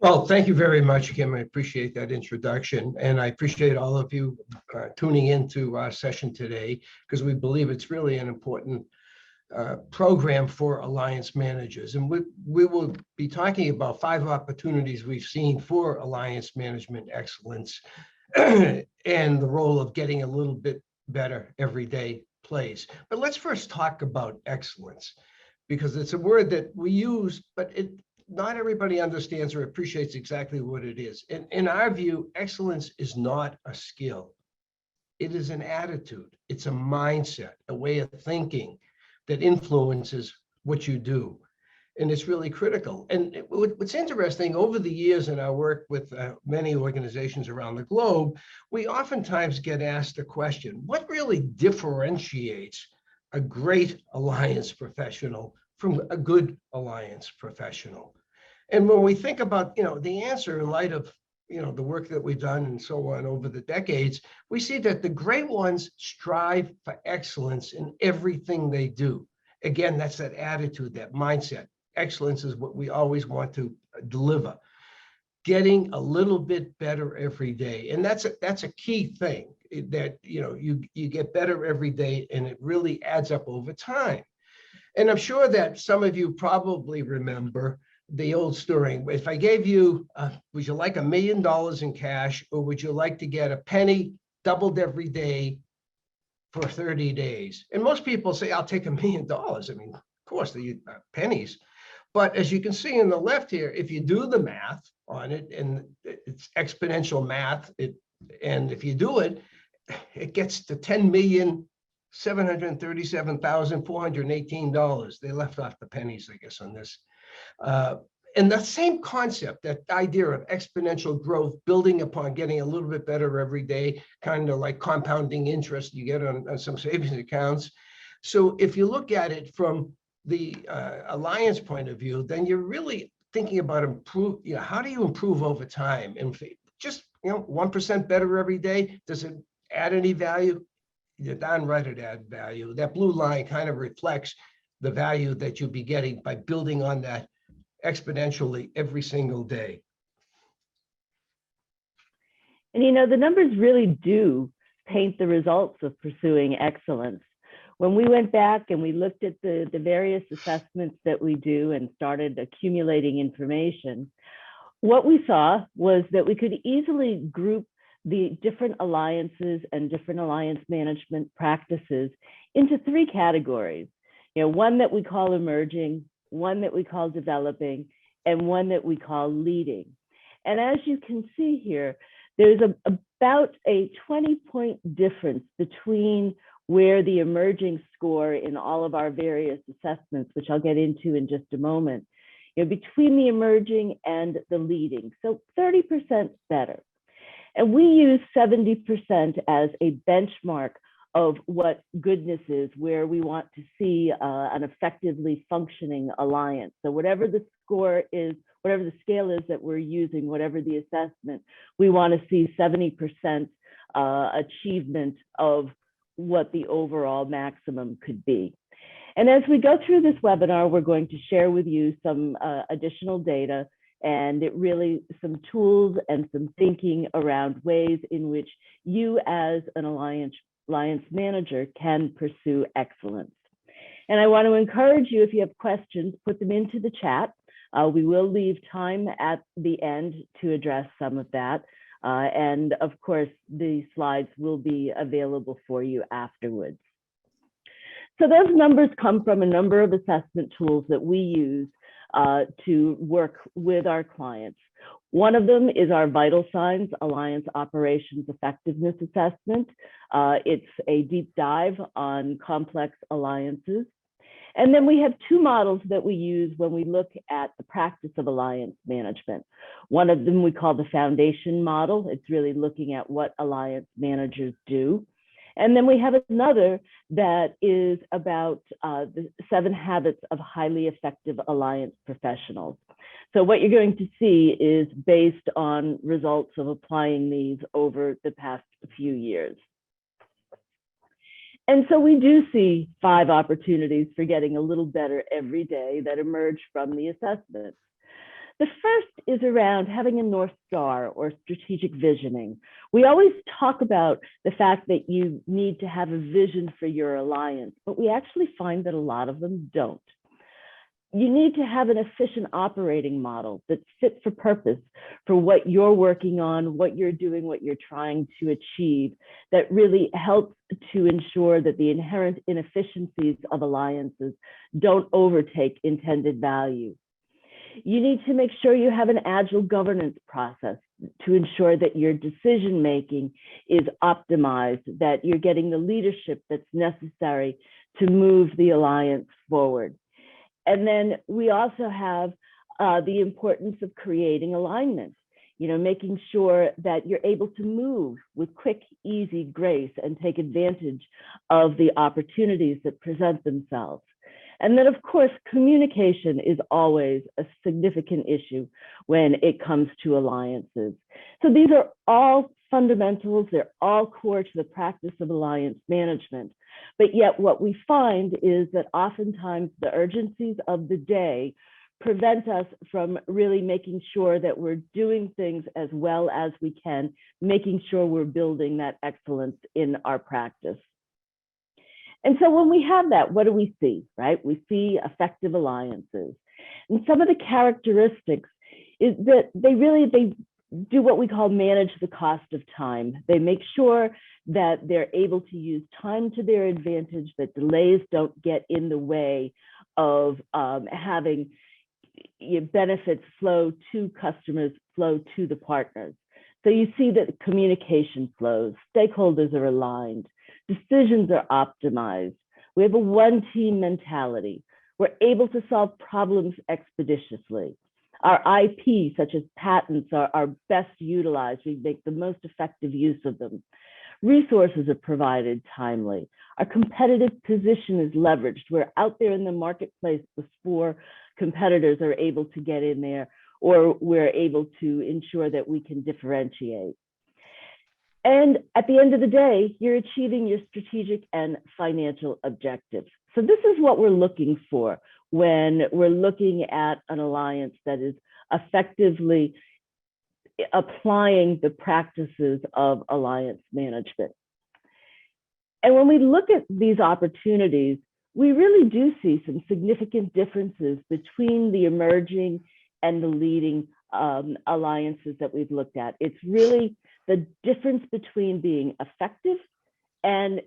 Well, thank you very much, Kim. I appreciate that introduction, and I appreciate all of you tuning into our session today because we believe it's really an important program for alliance managers. And we will be talking about 5 opportunities we've seen for alliance management excellence and the role of getting a little bit better every day plays. But let's first talk about excellence because it's a word that we use, but not everybody understands or appreciates exactly what it is. And in our view, excellence is not a skill. It is an attitude. It's a mindset, a way of thinking that influences what you do. And it's really critical. And what's interesting, over the years in our work with many organizations around the globe, we oftentimes get asked the question, what really differentiates a great alliance professional from a good alliance professional? And when we think about, the answer in light of, the work that we've done and so on over the decades, we see that the great ones strive for excellence in everything they do. Again, that's that attitude, that mindset. Excellence is what we always want to deliver. Getting a little bit better every day. And that's a key thing that, you get better every day and it really adds up over time. And I'm sure that some of you probably remember the old story. If I gave you, would you like $1 million in cash, or would you like to get a penny doubled every day for 30 days? And most people say, I'll take $1 million. I mean, of course, the pennies. But as you can see in the left here, if you do the math on it, and it's exponential math, and if you do it, it gets to $10,737,418. They left off the pennies, I guess, on this. And that same concept, that idea of exponential growth, building upon getting a little bit better every day, kind of like compounding interest you get on some savings accounts. So if you look at it from the alliance point of view, then you're really thinking about how do you improve over time? And just 1% better every day, does it add any value? You're darn right it adds value. That blue line kind of reflects the value that you'll be getting by building on that exponentially every single day. And the numbers really do paint the results of pursuing excellence. When we went back and we looked at the various assessments that we do and started accumulating information, what we saw was that we could easily group the different alliances and different alliance management practices into 3 categories. One that we call emerging, one that we call developing, and one that we call leading. And as you can see here, there's about a 20-point difference between where the emerging score in all of our various assessments, which I'll get into in just a moment, between the emerging and the leading. So 30% better. And we use 70% as a benchmark of what goodness is, where we want to see an effectively functioning alliance. So whatever the score is, whatever the scale is that we're using, whatever the assessment, we want to see 70% achievement of what the overall maximum could be. And as we go through this webinar, we're going to share with you some additional data and some tools and some thinking around ways in which you as an alliance manager can pursue excellence. And I want to encourage you, if you have questions, put them into the chat. We will leave time at the end to address some of that. And of course, the slides will be available for you afterwards. So those numbers come from a number of assessment tools that we use to work with our clients. One of them is our Vital Signs Alliance Operations Effectiveness Assessment. It's a deep dive on complex alliances. And then we have 2 models that we use when we look at the practice of alliance management. One of them we call the foundation model. It's really looking at what alliance managers do. And then we have another that is about the 7 habits of highly effective alliance professionals. So what you're going to see is based on results of applying these over the past few years. And so we do see 5 opportunities for getting a little better every day that emerge from the assessment. The first is around having a North Star or strategic visioning. We always talk about the fact that you need to have a vision for your alliance, but we actually find that a lot of them don't. You need to have an efficient operating model that's fit for purpose for what you're working on, what you're doing, what you're trying to achieve, that really helps to ensure that the inherent inefficiencies of alliances don't overtake intended value. You need to make sure you have an agile governance process to ensure that your decision making is optimized, that you're getting the leadership that's necessary to move the alliance forward. And then we also have the importance of creating alignment, making sure that you're able to move with quick, easy grace and take advantage of the opportunities that present themselves. And then, of course, communication is always a significant issue when it comes to alliances. So these are all fundamentals. They're all core to the practice of alliance management. But yet what we find is that oftentimes the urgencies of the day prevent us from really making sure that we're doing things as well as we can, making sure we're building that excellence in our practice. And so when we have that, what do we see, right? We see effective alliances. And some of the characteristics is that they do what we call manage the cost of time. They make sure that they're able to use time to their advantage, that delays don't get in the way of having benefits flow to customers, flow to the partners. So you see that communication flows, stakeholders are aligned, decisions are optimized. We have a one-team mentality. We're able to solve problems expeditiously. Our IP, such as patents, are best utilized. We make the most effective use of them. Resources are provided timely. Our competitive position is leveraged. We're out there in the marketplace before competitors are able to get in there, or we're able to ensure that we can differentiate. And at the end of the day, you're achieving your strategic and financial objectives. So this is what we're looking for when we're looking at an alliance that is effectively applying the practices of alliance management. And when we look at these opportunities, we really do see some significant differences between the emerging and the leading alliances that we've looked at. It's really the difference between being effective and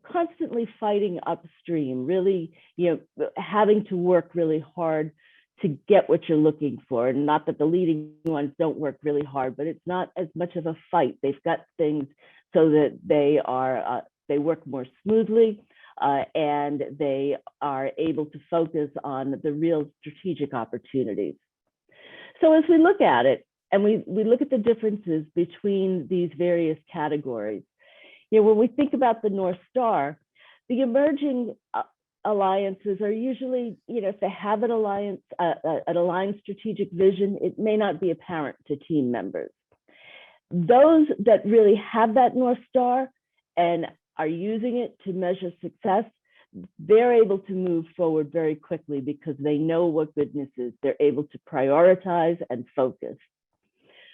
constantly fighting upstream, really, having to work really hard to get what you're looking for. And not that the leading ones don't work really hard, but it's not as much of a fight. They've got things so that they work more smoothly, and they are able to focus on the real strategic opportunities. So as we look at it, and we look at the differences between these various categories, when we think about the North Star, the emerging alliances are usually, if they have an aligned strategic vision, it may not be apparent to team members. Those that really have that North Star and are using it to measure success, they're able to move forward very quickly because they know what goodness is. They're able to prioritize and focus.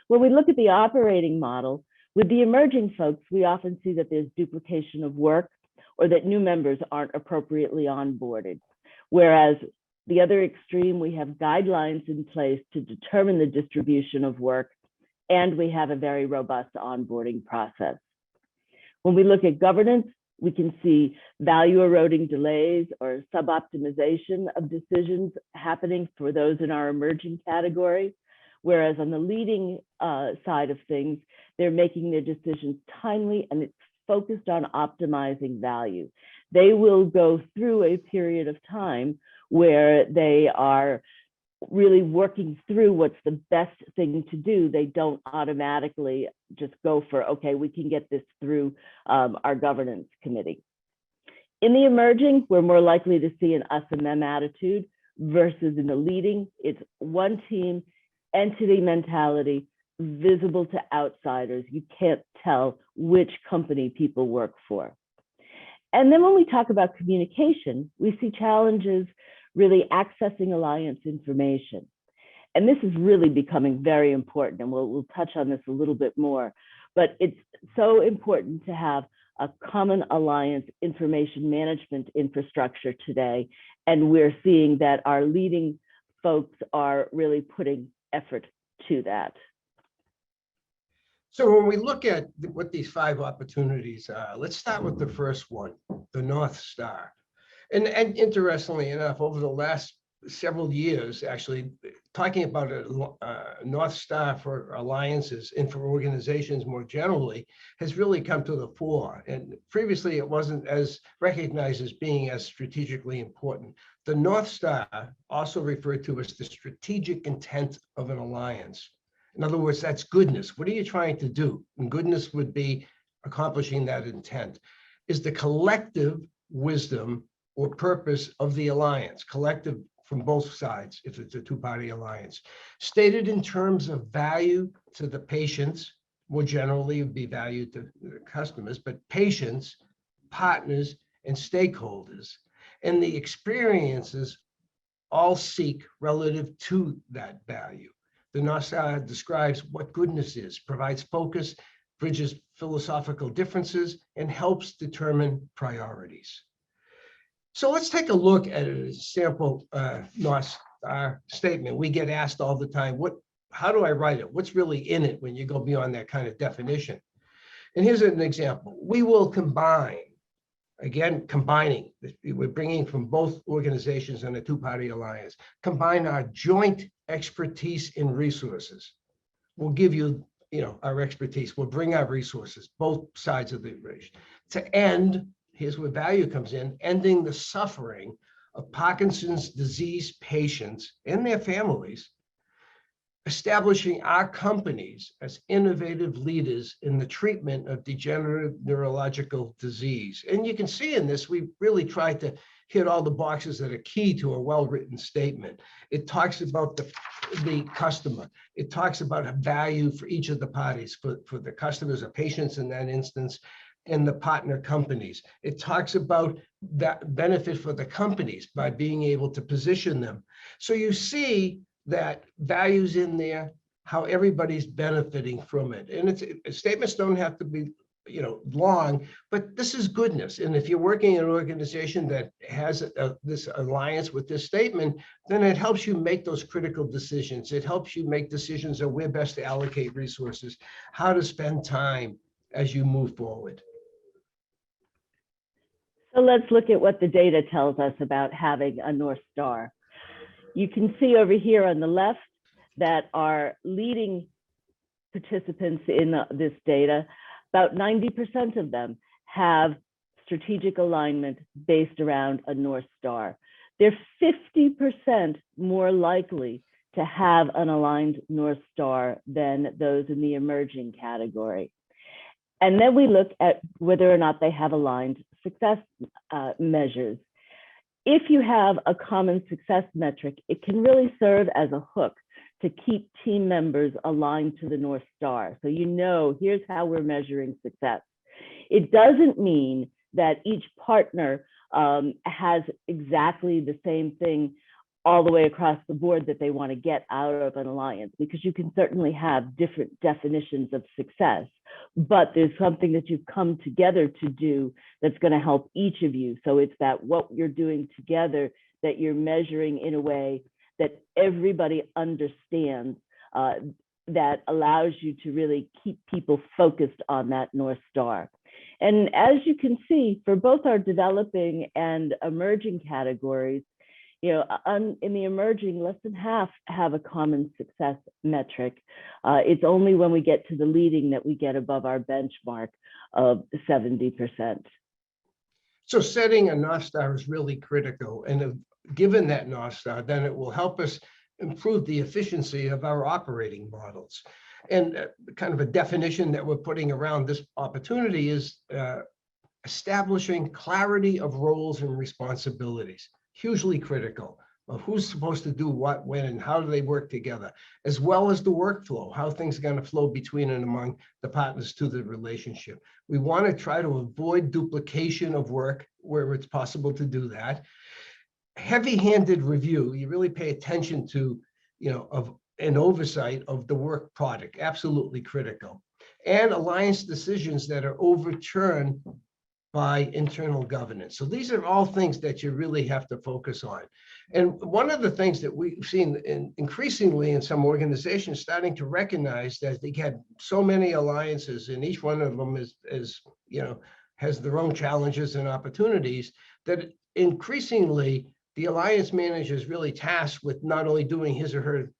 When we look at the operating model, with the emerging folks, we often see that there's duplication of work or that new members aren't appropriately onboarded. Whereas the other extreme, we have guidelines in place to determine the distribution of work, and we have a very robust onboarding process. When we look at governance, we can see value eroding delays or sub-optimization of decisions happening for those in our emerging category. Whereas on the leading side of things, they're making their decisions timely and it's focused on optimizing value. They will go through a period of time where they are really working through what's the best thing to do. They don't automatically just go for, okay, we can get this through our governance committee. In the emerging, we're more likely to see an us and them attitude versus in the leading, it's one team, entity mentality, visible to outsiders. You can't tell which company people work for. And then when we talk about communication, we see challenges really accessing alliance information. And this is really becoming very important, and we'll touch on this a little bit more. But it's so important to have a common alliance information management infrastructure today. And we're seeing that our leading folks are really putting effort to that. So when we look at what these 5 opportunities are, let's start with the first one, the North Star. And interestingly enough, over the last several years, actually, talking about a North Star for alliances and for organizations more generally has really come to the fore. And previously, it wasn't as recognized as being as strategically important. The North Star, also referred to as the strategic intent of an alliance. In other words, that's goodness. What are you trying to do? And goodness would be accomplishing that intent. Is the collective wisdom or purpose of the alliance, collective from both sides, if it's a 2-party alliance, stated in terms of value to the patients, more generally would be value to the customers, but patients, partners, and stakeholders, and the experiences all seek relative to that value. The North Star describes what goodness is, provides focus, bridges philosophical differences, and helps determine priorities. So let's take a look at a sample North Star statement. We get asked all the time, how do I write it? What's really in it when you go beyond that kind of definition? And here's an example. We will combine, again, combining, we're bringing from both organizations in a 2-party alliance, combine our joint expertise in resources. We'll give you, our expertise. We'll bring our resources, both sides of the equation, to end, here's where value comes in, ending the suffering of Parkinson's disease patients and their families, establishing our companies as innovative leaders in the treatment of degenerative neurological disease. And you can see in this, we really tried to hit all the boxes that are key to a well-written statement. It talks about the customer. It talks about a value for each of the parties, for the customers or patients in that instance, and the partner companies. It talks about that benefit for the companies by being able to position them. So you see that values in there, how everybody's benefiting from it. And statements don't have to be, long, but this is goodness. And if you're working in an organization that has this alliance with this statement, then it helps you make those critical decisions. It helps you make decisions on where best to allocate resources, how to spend time as you move forward. So let's look at what the data tells us about having a North Star. You can see over here on the left that our leading participants in this data, about 90% of them have strategic alignment based around a North Star. They're 50% more likely to have an aligned North Star than those in the emerging category. And then we look at whether or not they have aligned success measures. If you have a common success metric, it can really serve as a hook to keep team members aligned to the North Star. So here's how we're measuring success. It doesn't mean that each partner has exactly the same thing all the way across the board that they want to get out of an alliance, because you can certainly have different definitions of success, but there's something that you've come together to do that's going to help each of you. So it's that what you're doing together that you're measuring in a way that everybody understands, that allows you to really keep people focused on that North Star. And as you can see, for both our developing and emerging categories, in the emerging, less than half have a common success metric. It's only when we get to the leading that we get above our benchmark of 70%. So setting a North Star is really critical. And given that North Star, then it will help us improve the efficiency of our operating models. And kind of a definition that we're putting around this opportunity is establishing clarity of roles and responsibilities. Hugely critical of who's supposed to do what, when, and how do they work together, as well as the workflow, how things are going to flow between and among the partners to the relationship. We want to try to avoid duplication of work where it's possible to do that. Heavy-handed review, you really pay attention to, of and oversight of the work product, absolutely critical. And alliance decisions that are overturned by internal governance. So these are all things that you really have to focus on. And one of the things that we've seen increasingly in some organizations starting to recognize that they had so many alliances, and each one of them is has their own challenges and opportunities, that increasingly the alliance manager is really tasked with not only doing his or her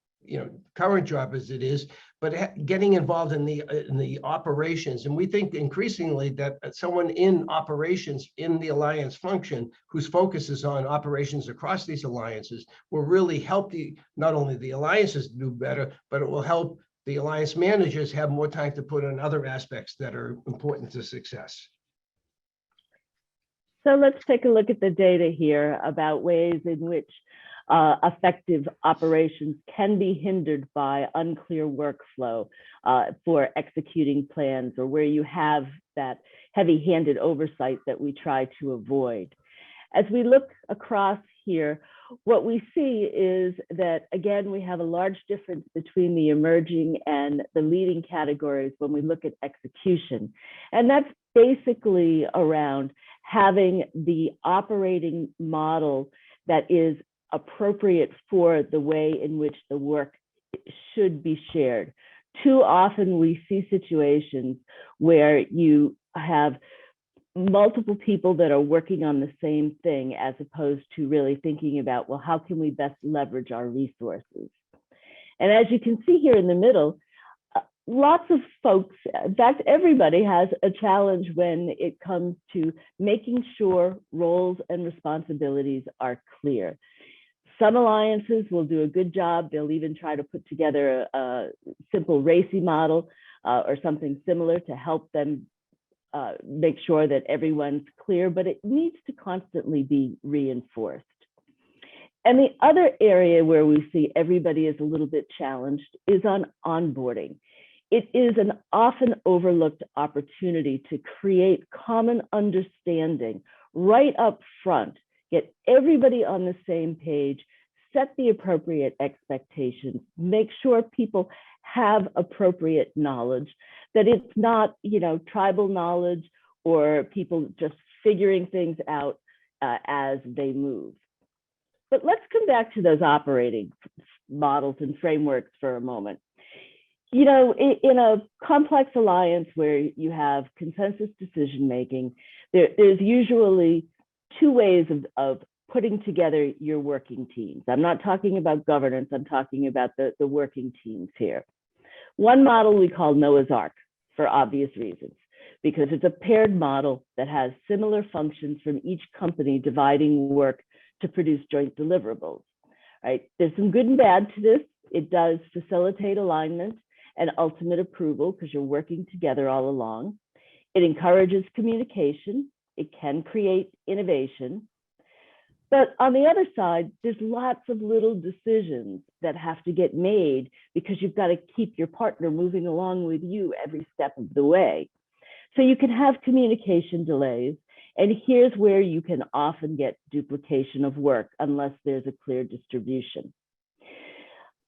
current job as it is, but getting involved in the operations. And we think increasingly that someone in operations in the alliance function whose focus is on operations across these alliances will really help not only the alliances do better, but it will help the alliance managers have more time to put on other aspects that are important to success. So let's take a look at the data here about ways in which effective operations can be hindered by unclear workflow for executing plans, or where you have that heavy-handed oversight that we try to avoid. As we look across here, what we see is that, again, we have a large difference between the emerging and the leading categories when we look at execution. And that's basically around having the operating model that is appropriate for the way in which the work should be shared. Too often we see situations where you have multiple people that are working on the same thing, as opposed to really thinking about, well, how can we best leverage our resources? And as you can see here in the middle, lots of folks, in fact, everybody has a challenge when it comes to making sure roles and responsibilities are clear. Some alliances will do a good job. They'll even try to put together a simple RACI model or something similar to help them make sure that everyone's clear, but it needs to constantly be reinforced. And the other area where we see everybody is a little bit challenged is on onboarding. It is an often overlooked opportunity to create common understanding right up front, get everybody on the same page, set the appropriate expectations, make sure people have appropriate knowledge, that it's not, tribal knowledge or people just figuring things out as they move. But let's come back to those operating models and frameworks for a moment. In a complex alliance where you have consensus decision-making, there's usually two ways of putting together your working teams. I'm not talking about governance, I'm talking about the working teams here. One model we call Noah's Ark, for obvious reasons, because it's a paired model that has similar functions from each company dividing work to produce joint deliverables, right? There's some good and bad to this. It does facilitate alignment and ultimate approval because you're working together all along. It encourages communication. It can create innovation. But on the other side, there's lots of little decisions that have to get made because you've got to keep your partner moving along with you every step of the way. So you can have communication delays. And here's where you can often get duplication of work unless there's a clear distribution.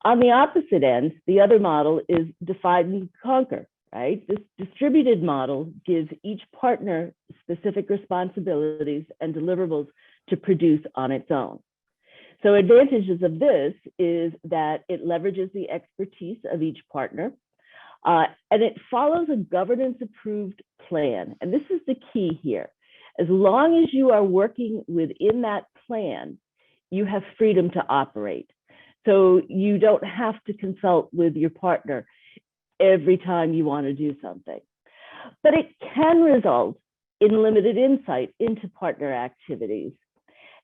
On the opposite end, the other model is divide and conquer, right? This distributed model gives each partner specific responsibilities and deliverables to produce on its own. So advantages of this is that it leverages the expertise of each partner, and it follows a governance-approved plan. And this is the key here. As long as you are working within that plan, you have freedom to operate. So you don't have to consult with your partner every time you want to do something. But it can result in limited insight into partner activities.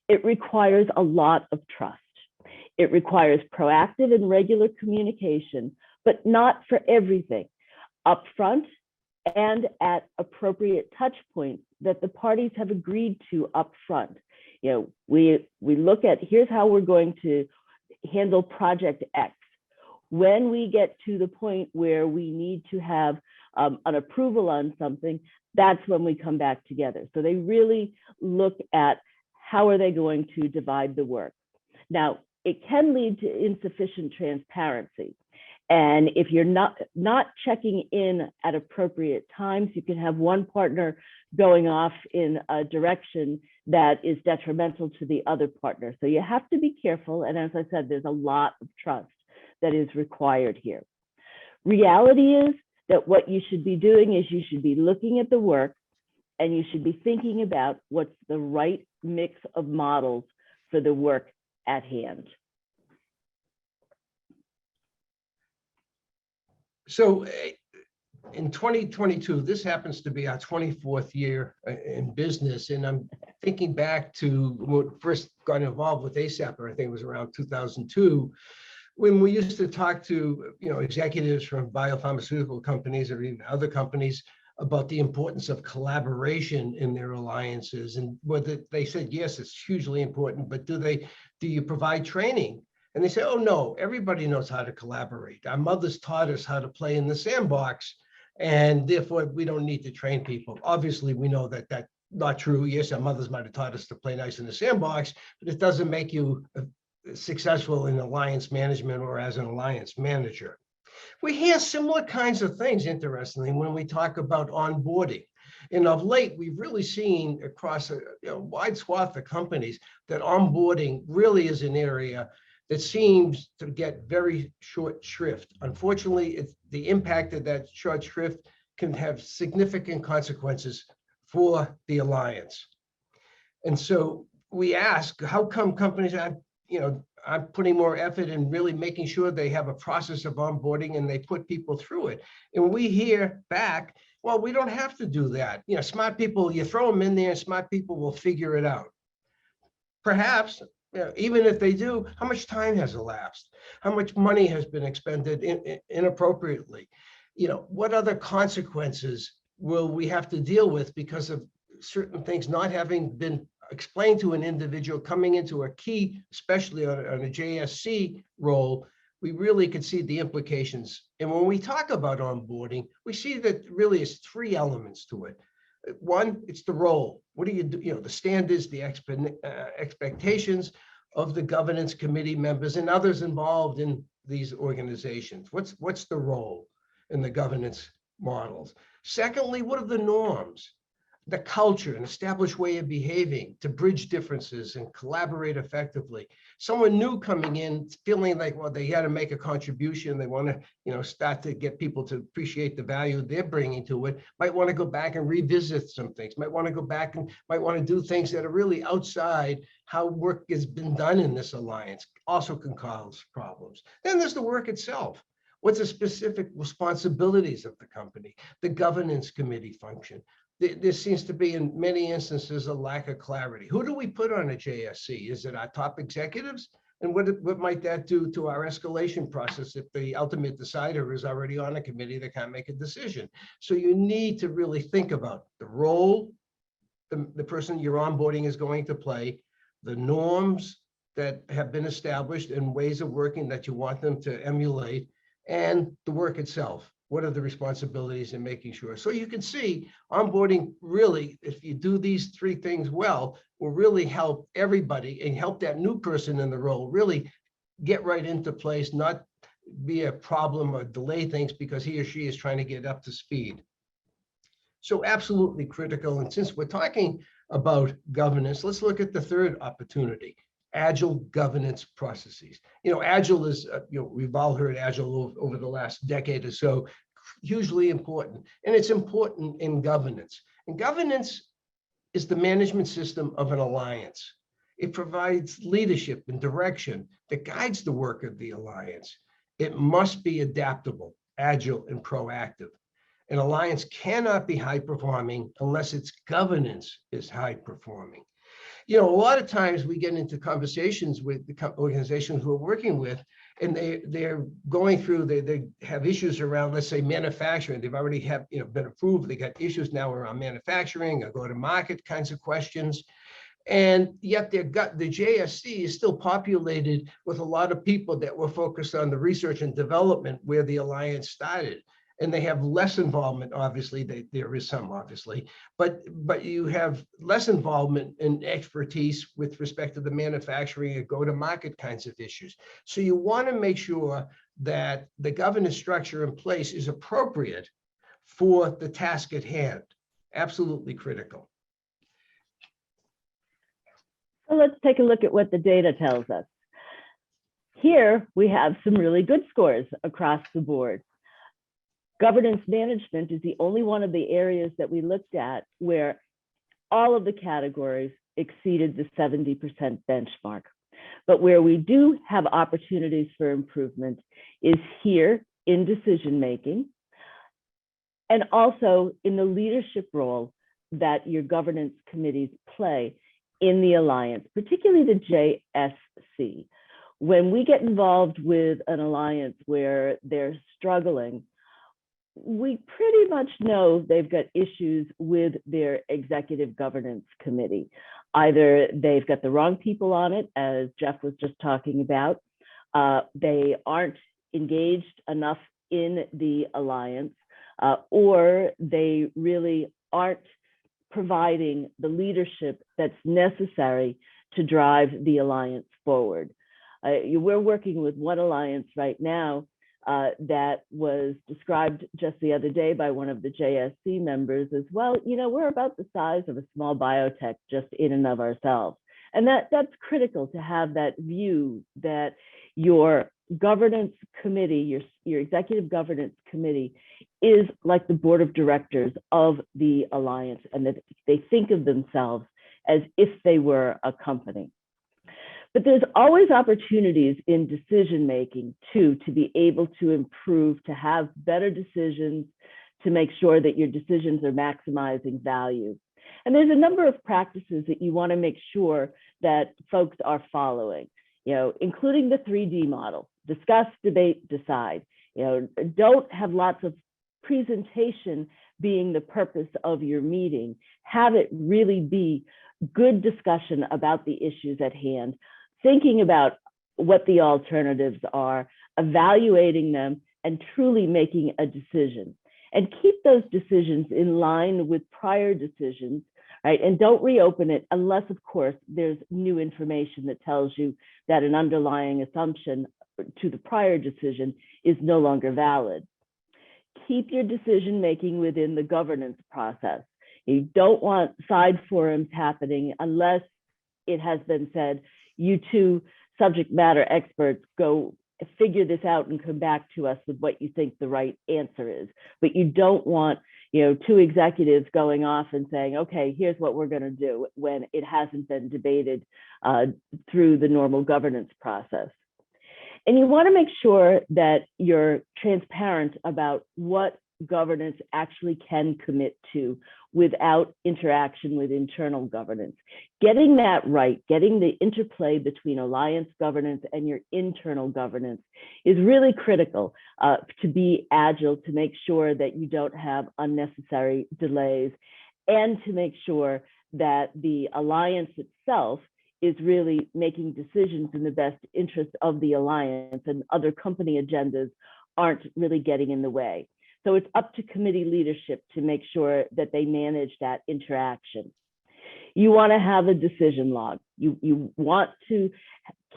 It requires a lot of trust. It requires proactive and regular communication, but not for everything, upfront and at appropriate touch points that the parties have agreed to upfront. We look at, here's how we're going to handle project X. When we get to the point where we need to have an approval on something, that's when we come back together. So they really look at how are they going to divide the work. Now, it can lead to insufficient transparency. And if you're not checking in at appropriate times, you can have one partner going off in a direction that is detrimental to the other partner. So you have to be careful. And as I said, there's a lot of trust that is required here. Reality is that what you should be doing is you should be looking at the work and you should be thinking about what's the right mix of models for the work at hand. So in 2022, this happens to be our 24th year in business. And I'm thinking back to when we first got involved with ASAP, I think it was around 2002, when we used to talk to executives from biopharmaceutical companies or even other companies about the importance of collaboration in their alliances. And whether they said, yes, it's hugely important, but do you provide training? And they say, oh, no, everybody knows how to collaborate. Our mothers taught us how to play in the sandbox, and therefore we don't need to train people. Obviously, we know that that's not true. Yes, our mothers might have taught us to play nice in the sandbox, but it doesn't make you successful in alliance management or as an alliance manager. We hear similar kinds of things, interestingly, when we talk about onboarding. And of late, we've really seen across a wide swath of companies that onboarding really is an area that seems to get very short shrift. Unfortunately, the impact of that short shrift can have significant consequences for the alliance. And so we ask, how come companies are putting more effort in really making sure they have a process of onboarding and they put people through it? And we hear back, well, we don't have to do that. Smart people, you throw them in there and smart people will figure it out. Perhaps, even if they do, how much time has elapsed? How much money has been expended inappropriately? What other consequences will we have to deal with because of certain things not having been explained to an individual coming into a key, especially on a JSC role? We really could see the implications. And when we talk about onboarding, we see that really is three elements to it. One, it's the role. What do you do? The standards, the expectations of the governance committee members and others involved in these organizations. What's the role in the governance models? Secondly, what are the norms, the culture, an established way of behaving to bridge differences and collaborate effectively? Someone new coming in feeling like, well, they got to make a contribution. They want to, start to get people to appreciate the value they're bringing to it. Might want to go back and revisit some things. Might want to go back and might want to do things that are really outside how work has been done in this alliance. Also can cause problems. Then there's the work itself. What's the specific responsibilities of the company? The governance committee function. There seems to be, in many instances, a lack of clarity. Who do we put on a JSC? Is it our top executives? And what might that do to our escalation process if the ultimate decider is already on a committee that can't make a decision? So you need to really think about the role the person you're onboarding is going to play, the norms that have been established and ways of working that you want them to emulate, and the work itself. What are the responsibilities in making sure? So you can see onboarding really, if you do these three things well, will really help everybody and help that new person in the role really get right into place, not be a problem or delay things because he or she is trying to get up to speed. So absolutely critical. And since we're talking about governance, let's look at the third opportunity. Agile governance processes. Agile is, we've all heard Agile over the last decade or so, hugely important. And it's important in governance. And governance is the management system of an alliance. It provides leadership and direction that guides the work of the alliance. It must be adaptable, agile, and proactive. An alliance cannot be high performing unless its governance is high performing. A lot of times we get into conversations with the organizations we're working with, and they're going through, they have issues around, let's say, manufacturing. They've already been approved. They got issues now around manufacturing or go-to-market kinds of questions. And yet the JSC is still populated with a lot of people that were focused on the research and development where the alliance started. and they have less involvement. Obviously, there is some, obviously, but you have less involvement and expertise with respect to the manufacturing and go-to-market kinds of issues. So you want to make sure that the governance structure in place is appropriate for the task at hand. Absolutely critical. So let's take a look at what the data tells us. Here we have some really good scores across the board. Governance management is the only one of the areas that we looked at where all of the categories exceeded the 70% benchmark. But where we do have opportunities for improvement is here in decision making, and also in the leadership role that your governance committees play in the alliance, particularly the JSC. When we get involved with an alliance where they're struggling, we pretty much know they've got issues with their executive governance committee. Either they've got the wrong people on it, as Jeff was just talking about, they aren't engaged enough in the alliance, or they really aren't providing the leadership that's necessary to drive the alliance forward. We're working with one alliance right now that was described just the other day by one of the JSC members as well. We're about the size of a small biotech just in and of ourselves. And that's critical to have that view that your governance committee, your executive governance committee is like the board of directors of the alliance, and that they think of themselves as if they were a company. But there's always opportunities in decision making too, to be able to improve, to have better decisions, to make sure that your decisions are maximizing value. And there's a number of practices that you want to make sure that folks are following, including the 3D model: discuss, debate, decide. Don't have lots of presentation being the purpose of your meeting. Have it really be good discussion about the issues at hand, thinking about what the alternatives are, evaluating them, and truly making a decision. And keep those decisions in line with prior decisions, right? And don't reopen it unless, of course, there's new information that tells you that an underlying assumption to the prior decision is no longer valid. Keep your decision making within the governance process. You don't want side forums happening unless it has been said, you two subject matter experts go figure this out and come back to us with what you think the right answer is. But you don't want two executives going off and saying, okay, here's what we're going to do, when it hasn't been debated through the normal governance process. And you want to make sure that you're transparent about what governance actually can commit to without interaction with internal governance. Getting that right, getting the interplay between alliance governance and your internal governance is really critical to be agile, to make sure that you don't have unnecessary delays, and to make sure that the alliance itself is really making decisions in the best interest of the alliance, and other company agendas aren't really getting in the way. So it's up to committee leadership to make sure that they manage that interaction. You want to have a decision log. You want to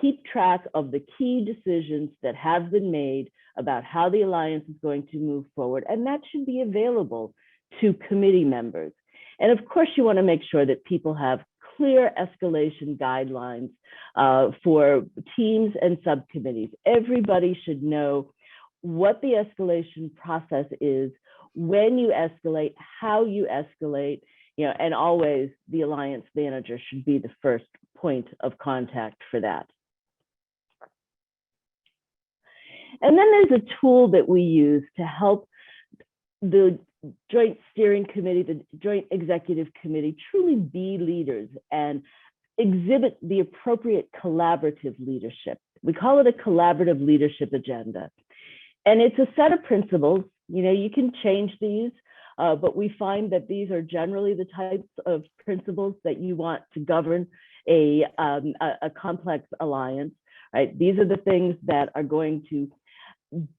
keep track of the key decisions that have been made about how the alliance is going to move forward, and that should be available to committee members. And of course, you want to make sure that people have clear escalation guidelines for teams and subcommittees. Everybody should know what the escalation process is, when you escalate, how you escalate, and always the alliance manager should be the first point of contact for that. And then there's a tool that we use to help the Joint Steering Committee, the Joint Executive Committee, truly be leaders and exhibit the appropriate collaborative leadership. We call it a collaborative leadership agenda. And it's a set of principles. You can change these, but we find that these are generally the types of principles that you want to govern a complex alliance, right? These are the things that are going to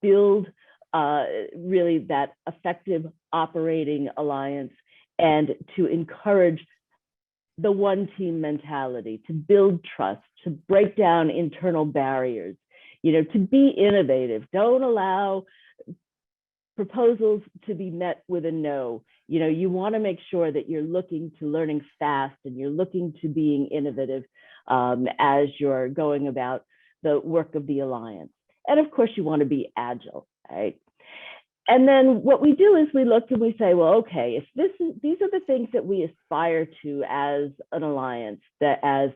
build really that effective operating alliance, and to encourage the one team mentality, to build trust, to break down internal barriers, to be innovative. Don't allow proposals to be met with a no. You want to make sure that you're looking to learning fast and you're looking to being innovative as you're going about the work of the alliance. And of course, you want to be agile, right? And then what we do is we look and we say, well, okay, if these are the things that we aspire to as an alliance, that as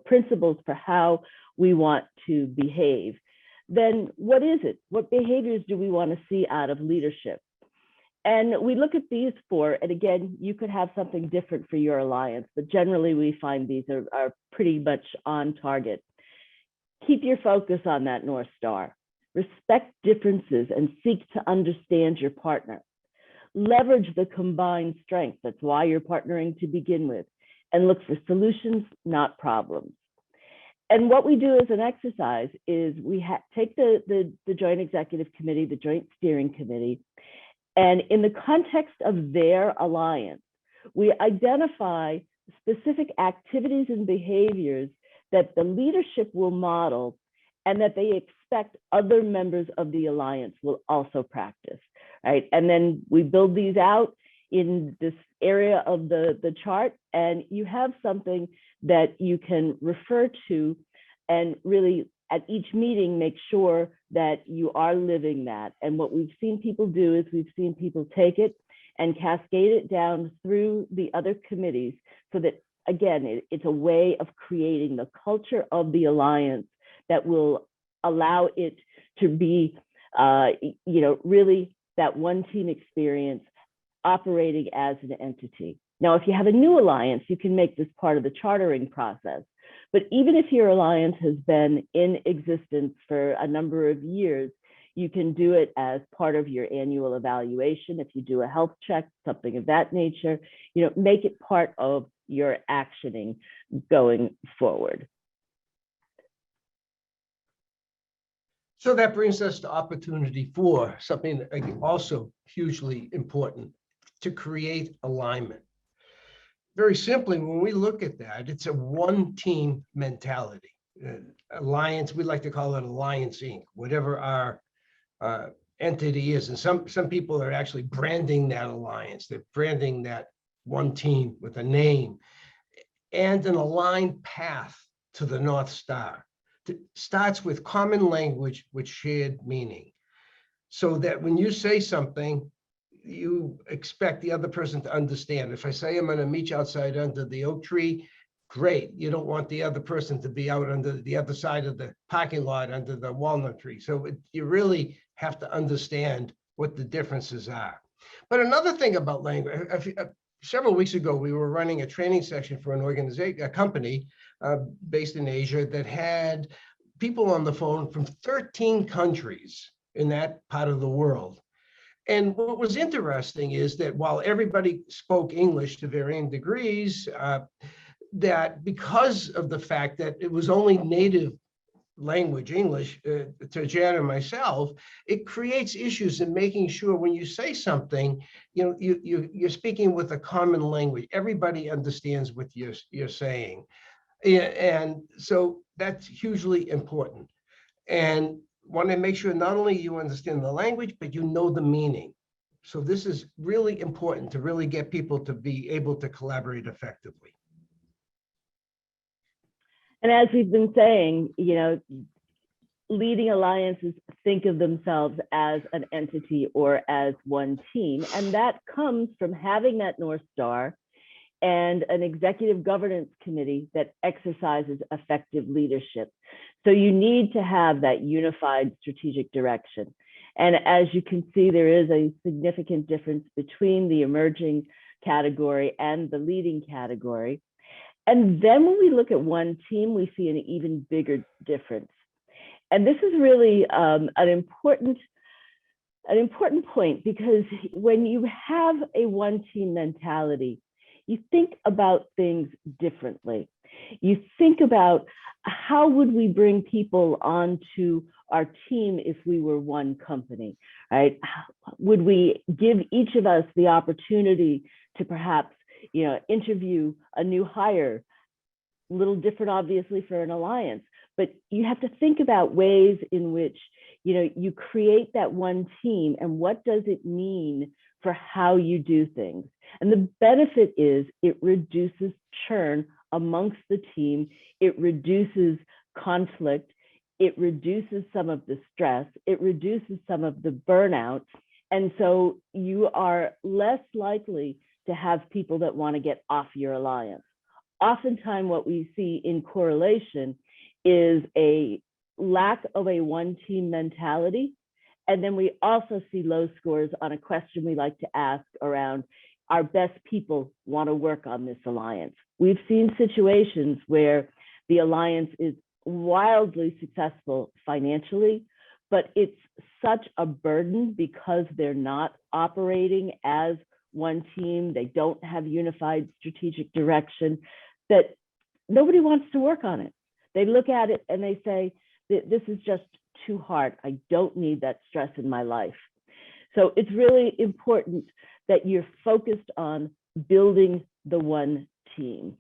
principles for how we want to behave, then what is it? What behaviors do we want to see out of leadership? And we look at these four, and again, you could have something different for your alliance, but generally we find these are pretty much on target. Keep your focus on that North Star. Respect differences and seek to understand your partner. Leverage the combined strength. That's why you're partnering to begin with. And look for solutions, not problems. And what we do as an exercise is we take the Joint Executive Committee, the Joint Steering Committee, and in the context of their alliance, we identify specific activities and behaviors that the leadership will model and that they expect other members of the alliance will also practice, right? And then we build these out in this area of the chart, and you have something that you can refer to and really at each meeting make sure that you are living that. And what we've seen people do is we've seen people take it and cascade it down through the other committees so that, again, it's a way of creating the culture of the alliance that will allow it to be, really that one team experience operating as an entity. Now, if you have a new alliance, you can make this part of the chartering process. But even if your alliance has been in existence for a number of years, you can do it as part of your annual evaluation. If you do a health check, something of that nature, make it part of your actioning going forward. So that brings us to opportunity 4, something also hugely important, to create alignment. Very simply, when we look at that, it's a one-team mentality. Alliance, we like to call it Alliance Inc., whatever our entity is. And some people are actually branding that alliance. They're branding that one team with a name and an aligned path to the North Star. It starts with common language with shared meaning, so that when you say something, you expect the other person to understand. If I say I'm going to meet you outside under the oak tree, great. You don't want the other person to be out under the other side of the parking lot under the walnut tree. So you really have to understand what the differences are. But another thing about language, several weeks ago, we were running a training session for an organization, a company based in Asia that had people on the phone from 13 countries in that part of the world. And what was interesting is that while everybody spoke English to varying degrees, that because of the fact that it was only native language, English, to Jan and myself, it creates issues in making sure when you say something, you're speaking with a common language. Everybody understands what you're saying. And so that's hugely important. And want to make sure not only you understand the language, but you know the meaning. So this is really important to really get people to be able to collaborate effectively. And as we've been saying, leading alliances think of themselves as an entity or as one team. And that comes from having that North Star and an executive governance committee that exercises effective leadership. So you need to have that unified strategic direction. And as you can see, there is a significant difference between the emerging category and the leading category. And then when we look at one team, we see an even bigger difference. And this is really an important point, because when you have a one team mentality, you think about things differently. You think about how would we bring people onto our team if we were one company, right? Would we give each of us the opportunity to perhaps, interview a new hire? A little different, obviously, for an alliance, but you have to think about ways in which, you create that one team and what does it mean for how you do things. And the benefit is it reduces churn amongst the team. It reduces conflict. It reduces some of the stress. It reduces some of the burnout. And so you are less likely to have people that want to get off your alliance. Oftentimes what we see in correlation is a lack of a one team mentality. And then we also see low scores on a question we like to ask around, our best people want to work on this alliance. We've seen situations where the alliance is wildly successful financially, but it's such a burden because they're not operating as one team, they don't have unified strategic direction, that nobody wants to work on it. They look at it and they say, this is just too hard. I don't need that stress in my life. So it's really important that you're focused on building the one team.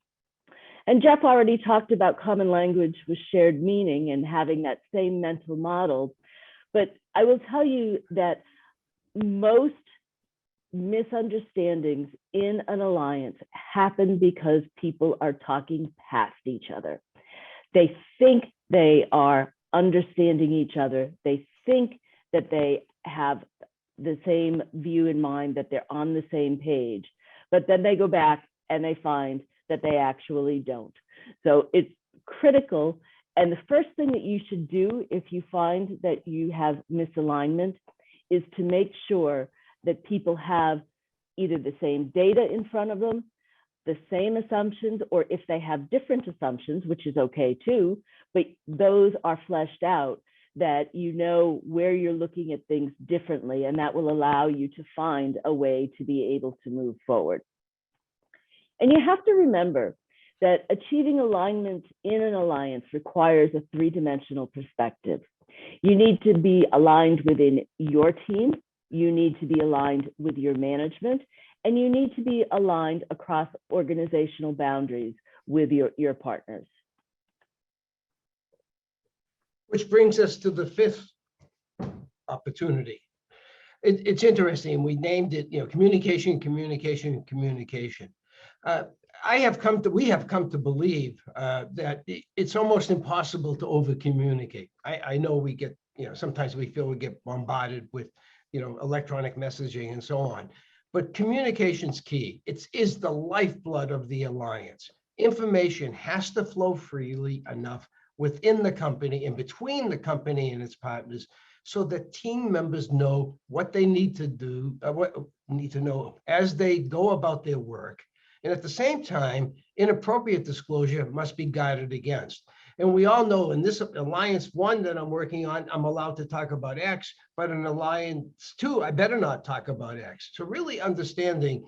And Jeff already talked about common language with shared meaning and having that same mental model. But I will tell you that most misunderstandings in an alliance happen because people are talking past each other. They think they are understanding each other. They think that they have the same view in mind, that they're on the same page, but then they go back and they find that they actually don't. So it's critical. And the first thing that you should do if you find that you have misalignment is to make sure that people have either the same data in front of them, the same assumptions, or if they have different assumptions, which is okay too, but those are fleshed out, that you know where you're looking at things differently, and that will allow you to find a way to be able to move forward. And you have to remember that achieving alignment in an alliance requires a three-dimensional perspective. You need to be aligned within your team, you need to be aligned with your management, and you need to be aligned across organizational boundaries with your partners. Which brings us to the fifth opportunity. It's interesting. We named it, communication, communication, communication. We have come to believe that it's almost impossible to over communicate. I know we get, sometimes we feel we get bombarded with, electronic messaging and so on. But communication's key. It is the lifeblood of the alliance. Information has to flow freely enough within the company and between the company and its partners, so that team members know what they need to do, what need to know as they go about their work. And at the same time, inappropriate disclosure must be guarded against. And we all know in this Alliance 1 that I'm working on, I'm allowed to talk about X, but in Alliance 2, I better not talk about X. So really understanding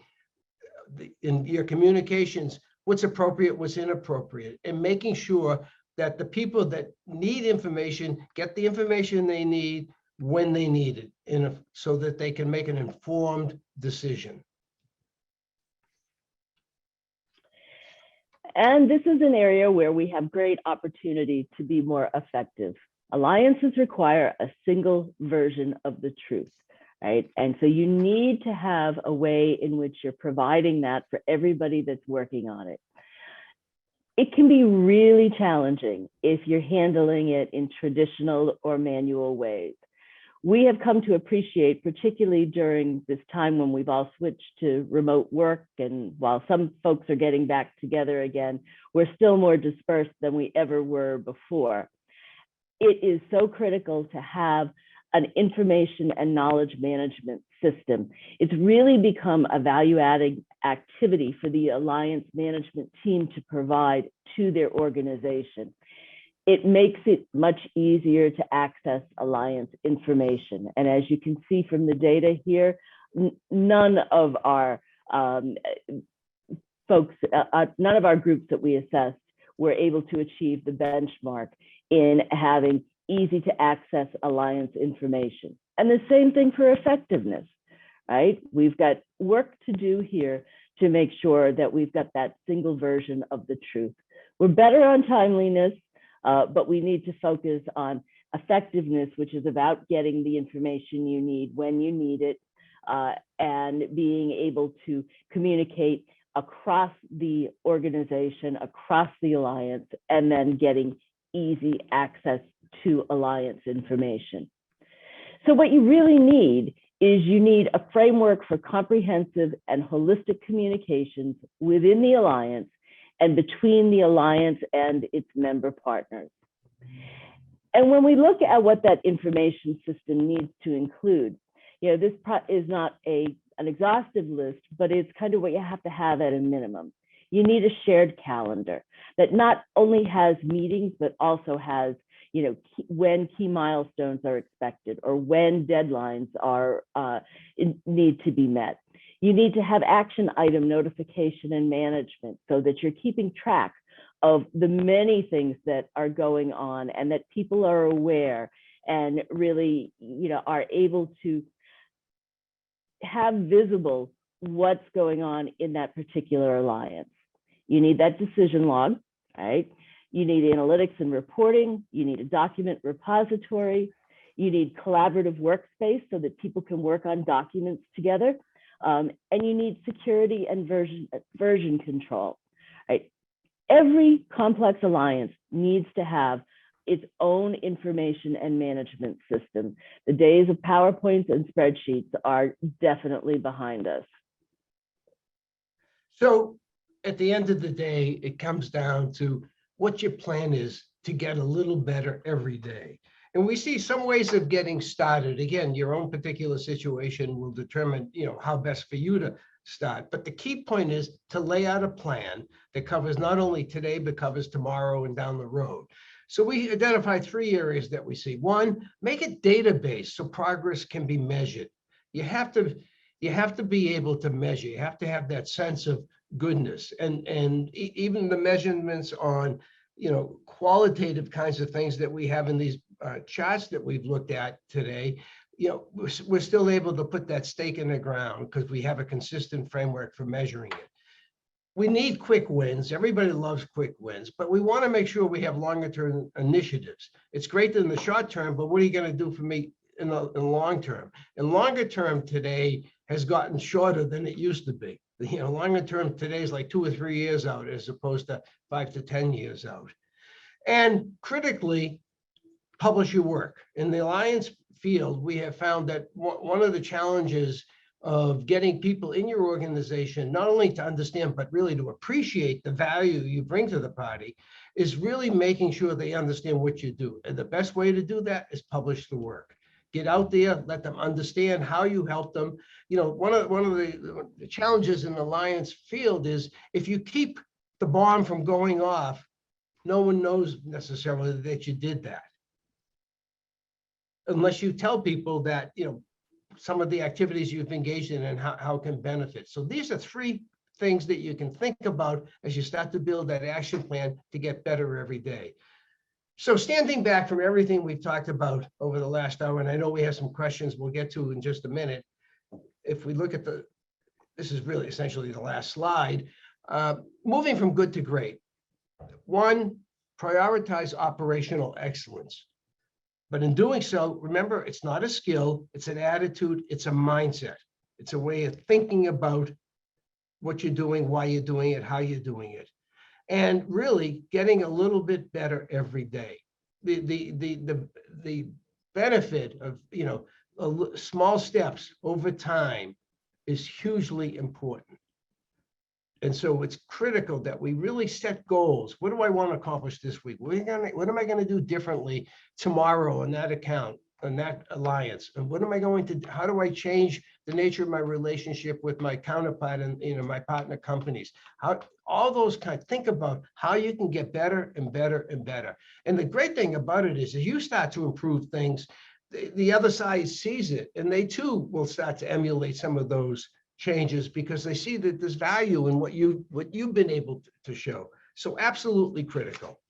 in your communications, what's appropriate, what's inappropriate, and making sure that the people that need information get the information they need when they need it, so that they can make an informed decision. And this is an area where we have great opportunity to be more effective. Alliances require a single version of the truth, right? And so you need to have a way in which you're providing that for everybody that's working on it. It can be really challenging if you're handling it in traditional or manual ways. We have come to appreciate, particularly during this time when we've all switched to remote work, and while some folks are getting back together again, we're still more dispersed than we ever were before. It is so critical to have an information and knowledge management system. It's really become a value-adding activity for the alliance management team to provide to their organization. It makes it much easier to access alliance information. And as you can see from the data here, none of our folks, none of our groups that we assessed we're able to achieve the benchmark in having easy to access alliance information. And the same thing for effectiveness, right? We've got work to do here to make sure that we've got that single version of the truth. We're better on timeliness, but we need to focus on effectiveness, which is about getting the information you need when you need it, and being able to communicate across the organization, across the alliance, and then getting easy access to alliance information. So what you really need is you need a framework for comprehensive and holistic communications within the alliance and between the alliance and its member partners. And when we look at what that information system needs to include, this is not an exhaustive list, but it's kind of what you have to have at a minimum. You need a shared calendar that not only has meetings, but also has, when key milestones are expected or when deadlines are need to be met. You need to have action item notification and management so that you're keeping track of the many things that are going on and that people are aware and really, are able to have visible what's going on in that particular alliance. You need that decision log, right? You need analytics and reporting. You need a document repository. You need collaborative workspace so that people can work on documents together. And you need security and version control, right? Every complex alliance needs to have its own information and management system. The days of PowerPoints and spreadsheets are definitely behind us. So at the end of the day, it comes down to what your plan is to get a little better every day. And we see some ways of getting started. Again, your own particular situation will determine, how best for you to start. But the key point is to lay out a plan that covers not only today, but covers tomorrow and down the road. So we identified 3 areas that we see. 1, make a database so progress can be measured. You have to be able to measure. You have to have that sense of goodness, and even the measurements on, qualitative kinds of things that we have in these charts that we've looked at today. We're still able to put that stake in the ground because we have a consistent framework for measuring it. We need quick wins. Everybody loves quick wins, but we want to make sure we have longer term initiatives. It's great in the short term, but what are you going to do for me in the long term? And longer term today has gotten shorter than it used to be. Longer term today is like 2 or 3 years out as opposed to 5 to 10 years out. And critically, publish your work. In the alliance field, we have found that one of the challenges of getting people in your organization, not only to understand, but really to appreciate the value you bring to the party, is really making sure they understand what you do. And the best way to do that is publish the work. Get out there, let them understand how you help them. One of the challenges in the alliance field is if you keep the bomb from going off, no one knows necessarily that you did that. Unless you tell people that, some of the activities you've engaged in and how it can benefit. So these are 3 things that you can think about as you start to build that action plan to get better every day. So standing back from everything we've talked about over the last hour, and I know we have some questions we'll get to in just a minute. If we look at this is really essentially the last slide, moving from good to great. 1, prioritize operational excellence. But in doing so, remember, it's not a skill, it's an attitude, it's a mindset. It's a way of thinking about what you're doing, why you're doing it, how you're doing it. And really getting a little bit better every day. The benefit of, small steps over time is hugely important. And so it's critical that we really set goals. What do I want to accomplish this week? What am I going to do differently tomorrow on that account, on that alliance? And how do I change the nature of my relationship with my counterpart and my partner companies? All those think about how you can get better and better and better. And the great thing about it is, as you start to improve things, the other side sees it, and they too will start to emulate some of those changes because they see that there's value in what you've been able to show. So absolutely critical.